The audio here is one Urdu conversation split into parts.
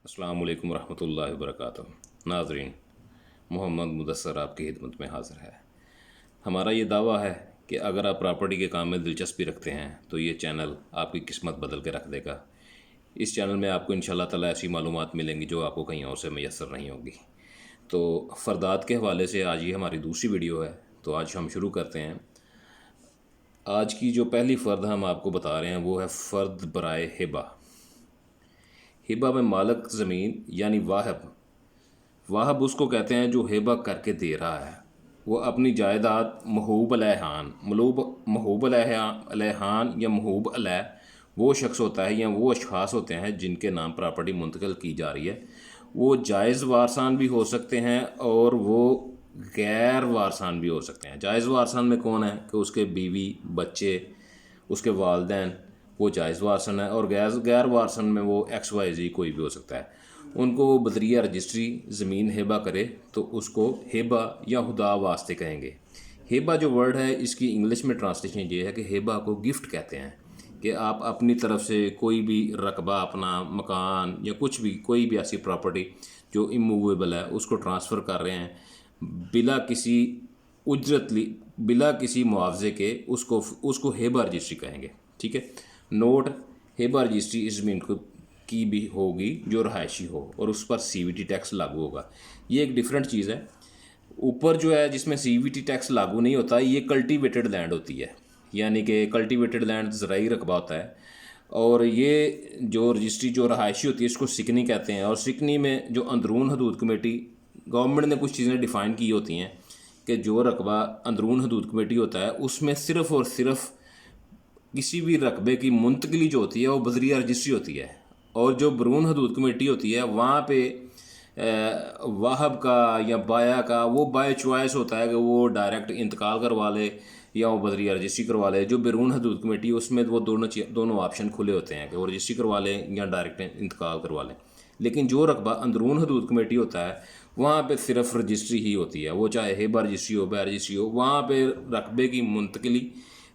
السلام علیکم ورحمۃ اللہ وبرکاتہ۔ ناظرین، محمد مدثر آپ کی خدمت میں حاضر ہے۔ ہمارا یہ دعویٰ ہے کہ اگر آپ پراپرٹی کے کام میں دلچسپی رکھتے ہیں تو یہ چینل آپ کی قسمت بدل کے رکھ دے گا۔ اس چینل میں آپ کو انشاءاللہ تعالیٰ ایسی معلومات ملیں گی جو آپ کو کہیں اور سے میسر نہیں ہوگی۔ تو فردات کے حوالے سے آج یہ ہماری دوسری ویڈیو ہے، تو آج ہم شروع کرتے ہیں۔ آج کی جو پہلی فرد ہم آپ کو بتا رہے ہیں وہ ہے فرد برائے ہبہ۔ ہبہ میں مالک زمین یعنی واہب اس کو کہتے ہیں جو ہبہ کر کے دے رہا ہے۔ وہ اپنی جائیداد محوب علیہان یا محوب علیہ وہ شخص ہوتا ہے یا وہ اشخاص ہوتے ہیں جن کے نام پراپرٹی منتقل کی جا رہی ہے۔ وہ جائز وارثان بھی ہو سکتے ہیں اور وہ غیر وارثان بھی ہو سکتے ہیں۔ جائز وارثان میں کون ہے کہ اس کے بیوی، بچے، اس کے والدین، وہ جائز وارثن ہے، اور غیر وارثن میں وہ XYZ کوئی بھی ہو سکتا ہے۔ ان کو وہ بذریعہ رجسٹری زمین ہبہ کرے تو اس کو ہبہ یا خدا واسطے کہیں گے۔ ہبہ جو ورڈ ہے اس کی انگلش میں ٹرانسلیشن یہ ہے کہ ہبہ کو گفٹ کہتے ہیں، کہ آپ اپنی طرف سے کوئی بھی رقبہ، اپنا مکان یا کچھ بھی، کوئی بھی ایسی پراپرٹی جو اموویبل ہے اس کو ٹرانسفر کر رہے ہیں بلا کسی اجرت بلا کسی معاوضے کے، اس کو ہبہ رجسٹری کہیں گے۔ ٹھیک ہے، نوٹ: ہبہ رجسٹری اس زمین کی بھی ہوگی جو رہائشی ہو اور اس پر CVT ٹیکس لاگو ہوگا۔ یہ ایک ڈیفرنٹ چیز ہے۔ اوپر جو ہے جس میں CVT ٹیکس لاگو نہیں ہوتا، یہ کلٹیویٹڈ لینڈ ہوتی ہے، یعنی کہ کلٹیویٹڈ لینڈ زرعی رقبہ ہوتا ہے، اور یہ جو رجسٹری جو رہائشی ہوتی ہے اس کو سکنی کہتے ہیں۔ اور سکنی میں جو اندرون حدود کمیٹی، گورنمنٹ نے کچھ چیزیں ڈیفائن کی ہوتی ہیں کہ جو رقبہ اندرون حدود کمیٹی ہوتا ہے اس میں صرف اور صرف کسی بھی رقبے کی منتقلی جو ہوتی ہے وہ بذریعہ رجسٹری ہوتی ہے، اور جو برون حدود کمیٹی ہوتی ہے وہاں پہ واہب کا یا بایا کا وہ بائی چوائس ہوتا ہے کہ وہ ڈائریکٹ انتقال کروا لے یا وہ بذریعہ رجسٹری کروا لے۔ جو بیرون حدود کمیٹی اس میں وہ دونوں آپشن کھلے ہوتے ہیں کہ وہ رجسٹری کروا لیں یا ڈائریکٹ انتقال کروا لیں۔ لیکن جو رقبہ اندرون حدود کمیٹی ہوتا ہے وہاں پہ صرف رجسٹری ہی ہوتی ہے، وہ چاہے ہبہ رجسٹری ہو، بایا رجسٹری ہو، وہاں پہ رقبے کی منتقلی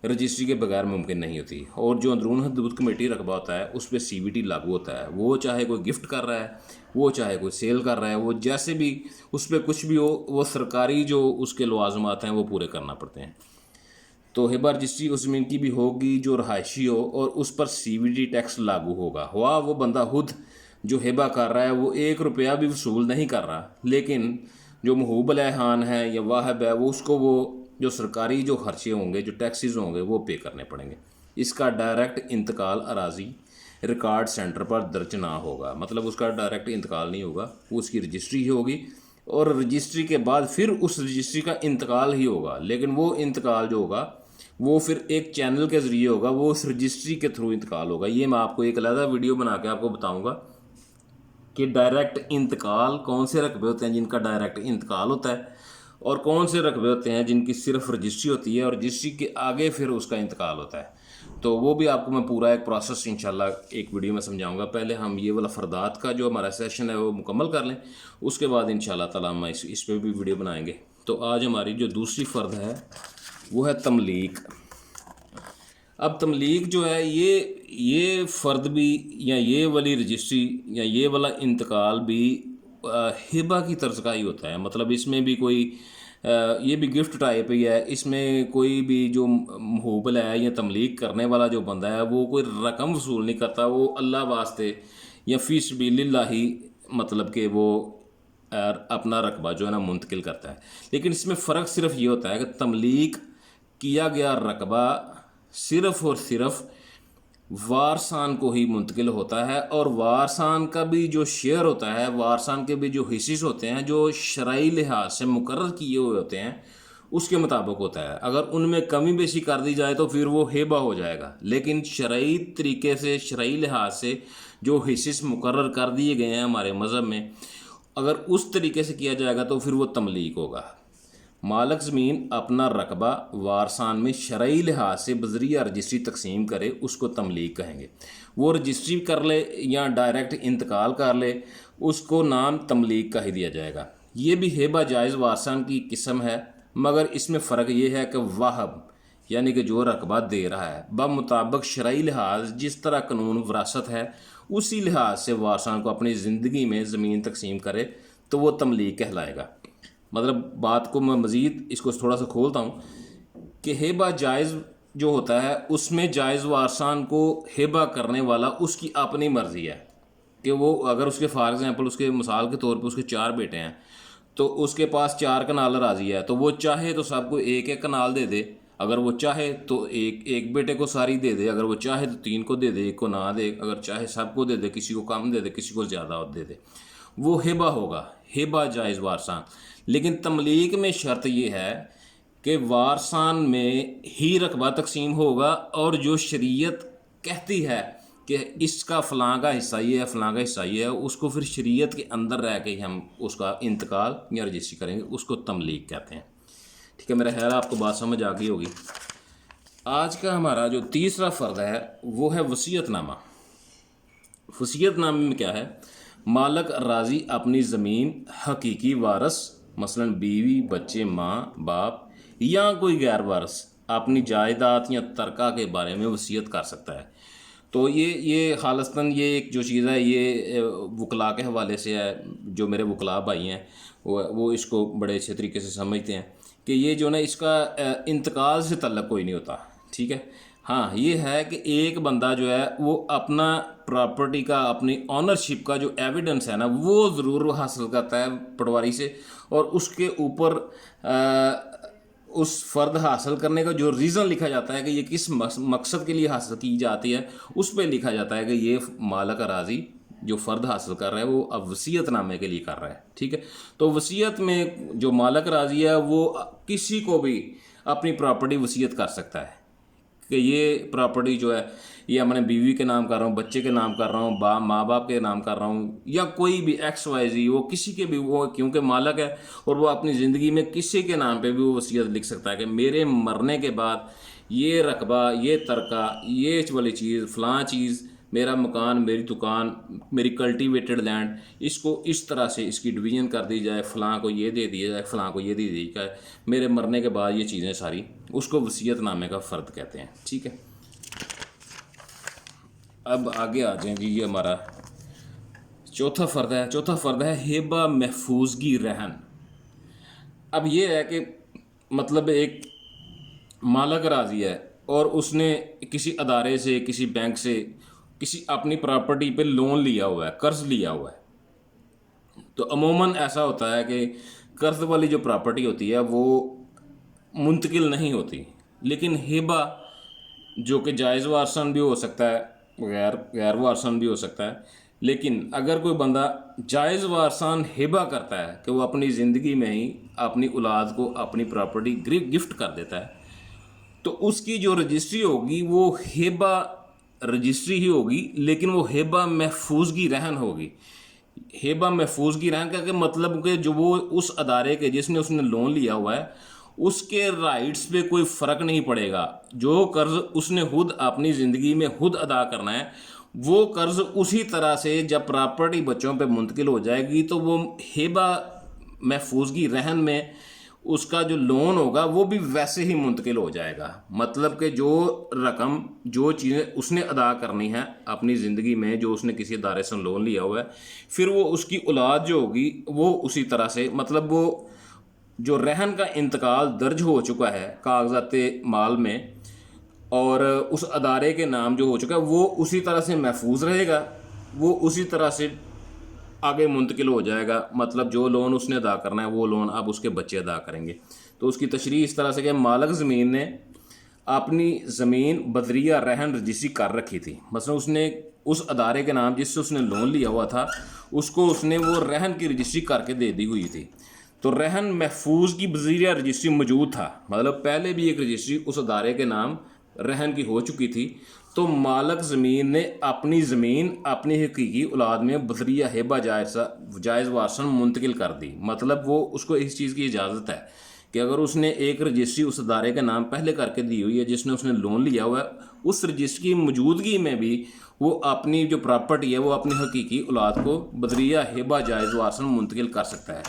رجسٹری کے بغیر ممکن نہیں ہوتی۔ اور جو اندرون حدود کمیٹی رقبہ ہوتا ہے اس پہ CVT لاگو ہوتا ہے، وہ چاہے کوئی گفٹ کر رہا ہے، وہ چاہے کوئی سیل کر رہا ہے، وہ جیسے بھی اس پہ کچھ بھی ہو، وہ سرکاری جو اس کے لوازمات ہیں وہ پورے کرنا پڑتے ہیں۔ تو ہبہ رجسٹری اس زمین کی بھی ہوگی جو رہائشی ہو اور اس پر CVT ٹیکس لاگو ہوگا۔ ہوا وہ بندہ خود جو ہبہ کر رہا ہے وہ 1 روپیہ بھی وصول نہیں کر رہا، لیکن جو محوب علیہان ہے یا واہب ہے وہ اس کو وہ جو سرکاری جو خرچے ہوں گے، جو ٹیکسز ہوں گے وہ پے کرنے پڑیں گے۔ اس کا ڈائریکٹ انتقال اراضی ریکارڈ سینٹر پر درج نہ ہوگا، مطلب اس کا ڈائریکٹ انتقال نہیں ہوگا، وہ اس کی رجسٹری ہی ہوگی، اور رجسٹری کے بعد پھر اس رجسٹری کا انتقال ہی ہوگا، لیکن وہ انتقال جو ہوگا وہ پھر ایک چینل کے ذریعے ہوگا، وہ اس رجسٹری کے تھرو انتقال ہوگا۔ یہ میں آپ کو ایک علیحدہ ویڈیو بنا کے آپ کو بتاؤں گا کہ ڈائریکٹ انتقال کون سے رقبے ہوتے ہیں جن کا ڈائریکٹ انتقال ہوتا ہے، اور کون سے رقبے ہوتے ہیں جن کی صرف رجسٹری ہوتی ہے اور رجسٹری کے آگے پھر اس کا انتقال ہوتا ہے۔ تو وہ بھی آپ کو میں پورا ایک پروسیس انشاءاللہ ایک ویڈیو میں سمجھاؤں گا۔ پہلے ہم یہ والا فردات کا جو ہمارا سیشن ہے وہ مکمل کر لیں، اس کے بعد انشاءاللہ تعالیٰ ہم اس پہ بھی ویڈیو بنائیں گے۔ تو آج ہماری جو دوسری فرد ہے وہ ہے تملیک۔ اب تملیک جو ہے یہ فرد بھی یا یہ والی رجسٹری یا یہ والا انتقال بھی ہبہ کی طرز کا ہی ہوتا ہے، مطلب اس میں بھی کوئی یہ بھی گفٹ ٹائپ ہی ہے۔ اس میں کوئی بھی جو محوبل ہے یا تملیک کرنے والا جو بندہ ہے وہ کوئی رقم وصول نہیں کرتا، وہ اللہ واسطے یا فی سبیل اللہ ہی مطلب کہ وہ اپنا رقبہ جو ہے نا منتقل کرتا ہے۔ لیکن اس میں فرق صرف یہ ہوتا ہے کہ تملیک کیا گیا رقبہ صرف اور صرف وارثان کو ہی منتقل ہوتا ہے، اور وارثان کا بھی جو شیئر ہوتا ہے، وارثان کے بھی جو حصص ہوتے ہیں جو شرعی لحاظ سے مقرر کیے ہوئے ہوتے ہیں اس کے مطابق ہوتا ہے۔ اگر ان میں کمی بیشی کر دی جائے تو پھر وہ ہبہ ہو جائے گا، لیکن شرعی طریقے سے، شرعی لحاظ سے جو حصص مقرر کر دیے گئے ہیں ہمارے مذہب میں، اگر اس طریقے سے کیا جائے گا تو پھر وہ تملیک ہوگا۔ مالک زمین اپنا رقبہ وارثان میں شرعی لحاظ سے بذریعہ رجسٹری تقسیم کرے اس کو تملیک کہیں گے۔ وہ رجسٹری کر لے یا ڈائریکٹ انتقال کر لے اس کو نام تملیک کا ہی دیا جائے گا۔ یہ بھی ہبہ جائز وارثان کی قسم ہے، مگر اس میں فرق یہ ہے کہ واہب یعنی کہ جو رقبہ دے رہا ہے بمطابق شرعی لحاظ جس طرح قانون وراثت ہے اسی لحاظ سے وارثان کو اپنی زندگی میں زمین تقسیم کرے تو وہ تملیک کہلائے گا۔ مطلب بات کو میں مزید اس کو تھوڑا سا کھولتا ہوں کہ ہیبہ جائز جو ہوتا ہے اس میں جائز وارثان کو ہیبہ کرنے والا اس کی اپنی مرضی ہے کہ وہ اگر اس کے فار ایگزامپل اس کے مثال کے طور پہ اس کے 4 بیٹے ہیں تو اس کے پاس 4 کنال راضی ہے، تو وہ چاہے تو سب کو ایک ایک کنال دے دے، اگر وہ چاہے تو ایک بیٹے کو ساری دے دے، اگر وہ چاہے تو 3 کو دے دے، 1 کو نہ دے، اگر چاہے سب کو دے دے، کسی کو کم دے دے، کسی کو زیادہ دے دے، وہ ہیبہ ہوگا، ہیبہ جائز وارثان۔ لیکن تملیک میں شرط یہ ہے کہ وارثان میں ہی رقبہ تقسیم ہوگا، اور جو شریعت کہتی ہے کہ اس کا فلاں کا حصہ یہ ہے، فلاں کا حصہ یہ ہے، اس کو پھر شریعت کے اندر رہ کے ہم اس کا انتقال یا رجسٹری کریں گے، اس کو تملیک کہتے ہیں۔ ٹھیک ہے، میرا خیال آپ کو بات سمجھ آ گئی ہوگی۔ آج کا ہمارا جو تیسرا فرد ہے وہ ہے وصیت نامہ۔ وصیت نامے میں کیا ہے؟ مالک راضی اپنی زمین حقیقی وارث مثلا بیوی، بچے، ماں، باپ یا کوئی غیر وارث اپنی جائیداد یا ترکہ کے بارے میں وصیت کر سکتا ہے۔ تو یہ خالصتاً یہ ایک جو چیز ہے یہ وکلاء کے حوالے سے ہے، جو میرے وکلاء بھائی ہیں وہ اس کو بڑے اچھے طریقے سے سمجھتے ہیں کہ یہ جو نا اس کا انتقال سے تعلق کوئی نہیں ہوتا۔ ٹھیک ہے، ہاں یہ ہے کہ ایک بندہ جو ہے وہ اپنا پراپرٹی کا، اپنی آنرشپ کا جو ایویڈنس ہے نا وہ ضرور حاصل کرتا ہے پٹواری سے، اور اس کے اوپر اس فرد حاصل کرنے کا جو ریزن لکھا جاتا ہے کہ یہ کس مقصد کے لیے حاصل کی جاتی ہے، اس پہ لکھا جاتا ہے کہ یہ مالک راضی جو فرد حاصل کر رہا ہے وہ اب وصیت نامے کے لیے کر رہا ہے۔ ٹھیک ہے، تو وصیت میں جو مالک راضی ہے وہ کسی کو بھی اپنی پراپرٹی وصیت کر سکتا ہے کہ یہ پراپرٹی جو ہے یہ میں نے بیوی کے نام کر رہا ہوں، بچے کے نام کر رہا ہوں، ماں باپ کے نام کر رہا ہوں، یا کوئی بھی ایکس وائی زی، وہ کسی کے بھی، وہ کیونکہ مالک ہے اور وہ اپنی زندگی میں کسی کے نام پہ بھی وہ وصیت لکھ سکتا ہے کہ میرے مرنے کے بعد یہ رقبہ، یہ ترکہ، یہ والی چیز، فلاں چیز، میرا مکان، میری دکان، میری کلٹیویٹڈ لینڈ، اس کو اس طرح سے اس کی ڈویژن کر دی جائے، فلاں کو یہ دے دیا جائے، فلاں کو یہ دے دی جائے، میرے مرنے کے بعد یہ چیزیں ساری، اس کو وصیت نامے کا فرد کہتے ہیں۔ ٹھیک ہے، اب آگے آ جائیں جی، یہ ہمارا چوتھا فرد ہے ہیبہ محفوظگی رہن۔ اب یہ ہے کہ مطلب ایک مالک راضی ہے اور اس نے کسی ادارے سے، کسی بینک سے، کسی اپنی پراپرٹی پہ لون لیا ہوا ہے، قرض لیا ہوا ہے، تو عموماً ایسا ہوتا ہے کہ قرض والی جو پراپرٹی ہوتی ہے وہ منتقل نہیں ہوتی، لیکن ہیبہ جو کہ جائز وارثان بھی ہو سکتا ہے، غیر وارثان بھی ہو سکتا ہے، لیکن اگر کوئی بندہ جائز وارثان ہیبہ کرتا ہے کہ وہ اپنی زندگی میں ہی اپنی اولاد کو اپنی پراپرٹی گفٹ کر دیتا ہے، تو اس کی جو رجسٹری ہوگی وہ ہیبہ رجسٹری ہی ہوگی، لیکن وہ ہیبہ محفوظگی رہن ہوگی۔ ہیبہ محفوظگی رہن کا کہ مطلب کہ جو وہ اس ادارے کے جس نے لون لیا ہوا ہے اس کے رائٹس پہ کوئی فرق نہیں پڑے گا، جو قرض اس نے خود اپنی زندگی میں خود ادا کرنا ہے وہ قرض اسی طرح سے جب پراپرٹی بچوں پہ منتقل ہو جائے گی تو وہ ہیبہ محفوظگی رہن میں اس کا جو لون ہوگا وہ بھی ویسے ہی منتقل ہو جائے گا۔ مطلب کہ جو رقم، جو چیزیں اس نے ادا کرنی ہے اپنی زندگی میں، جو اس نے کسی ادارے سے لون لیا ہوا ہے، پھر وہ اس کی اولاد جو ہوگی وہ اسی طرح سے، مطلب وہ جو رہن کا انتقال درج ہو چکا ہے کاغذات مال میں اور اس ادارے کے نام جو ہو چکا ہے وہ اسی طرح سے محفوظ رہے گا، وہ اسی طرح سے آگے منتقل ہو جائے گا۔ مطلب جو لون اس نے ادا کرنا ہے وہ لون اب اس کے بچے ادا کریں گے۔ تو اس کی تشریح اس طرح سے کہ مالک زمین نے اپنی زمین بدریہ رہن رجسٹری کر رکھی تھی، مثلا اس نے اس ادارے کے نام جس سے اس نے لون لیا ہوا تھا اس کو اس نے وہ رہن کی رجسٹری کر کے دے دی ہوئی تھی، تو رہن محفوظ کی بذریعہ رجسٹری موجود تھا، مطلب پہلے بھی ایک رجسٹری اس ادارے کے نام رہن کی ہو چکی تھی، تو مالک زمین نے اپنی زمین اپنی حقیقی اولاد میں بذریعہ ہیبہ جائز وارثاً منتقل کر دی۔ مطلب وہ اس کو اس چیز کی اجازت ہے کہ اگر اس نے ایک رجسٹری اس ادارے کے نام پہلے کر کے دی ہوئی ہے جس نے اس نے لون لیا ہوا ہے، اس رجسٹری کی موجودگی میں بھی وہ اپنی جو پراپرٹی ہے وہ اپنی حقیقی اولاد کو بذریعہ ہیبہ جائز وارثاً منتقل کر سکتا ہے،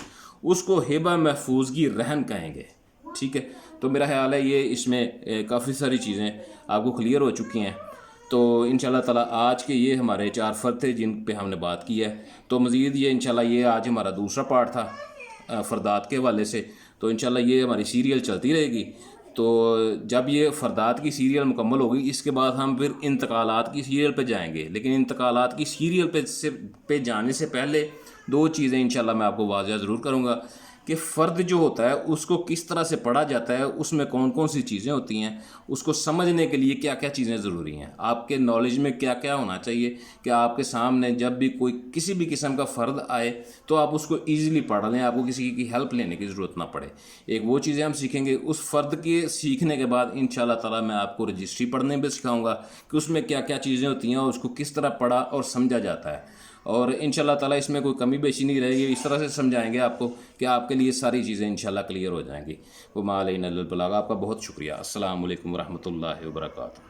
اس کو ہیبہ محفوظگی رہن کہیں گے۔ ٹھیک ہے، تو میرا خیال ہے یہ اس میں کافی ساری چیزیں آپ کو کلیئر ہو چکی ہیں۔ تو انشاءاللہ تعالیٰ آج کے یہ ہمارے 4 فرد تھے جن پہ ہم نے بات کی ہے. تو مزید یہ انشاءاللہ یہ آج ہمارا دوسرا پارٹ تھا فردات کے حوالے سے. تو انشاءاللہ یہ ہماری سیریل چلتی رہے گی. تو جب یہ فردات کی سیریل مکمل ہوگی اس کے بعد ہم پھر انتقالات کی سیریل پہ جائیں گے. لیکن انتقالات کی سیریل پہ جانے سے پہلے 2 چیزیں انشاءاللہ میں آپ کو واضح ضرور کروں گا کہ فرد جو ہوتا ہے اس کو کس طرح سے پڑھا جاتا ہے, اس میں کون کون سی چیزیں ہوتی ہیں, اس کو سمجھنے کے لیے کیا کیا چیزیں ضروری ہیں, آپ کے نالج میں کیا کیا ہونا چاہیے کہ آپ کے سامنے جب بھی کوئی کسی بھی قسم کا فرد آئے تو آپ اس کو ایزیلی پڑھ لیں, آپ کو کسی کی ہیلپ لینے کی ضرورت نہ پڑے. ایک وہ چیزیں ہم سیکھیں گے. اس فرد کے سیکھنے کے بعد انشاءاللہ تعالیٰ میں آپ کو رجسٹری پڑھنے بھی سکھاؤں گا کہ اس میں کیا کیا چیزیں ہوتی ہیں اور اس کو کس طرح پڑھا اور سمجھا جاتا ہے. اور انشاءاللہ تعالیٰ اس میں کوئی کمی بیشی نہیں رہے گی. اس طرح سے سمجھائیں گے آپ کو کہ آپ کے لیے ساری چیزیں انشاءاللہ کلیئر ہو جائیں گی. وما علینا الا البلاغ. آپ کا بہت شکریہ. السلام علیکم ورحمۃ اللہ وبرکاتہ.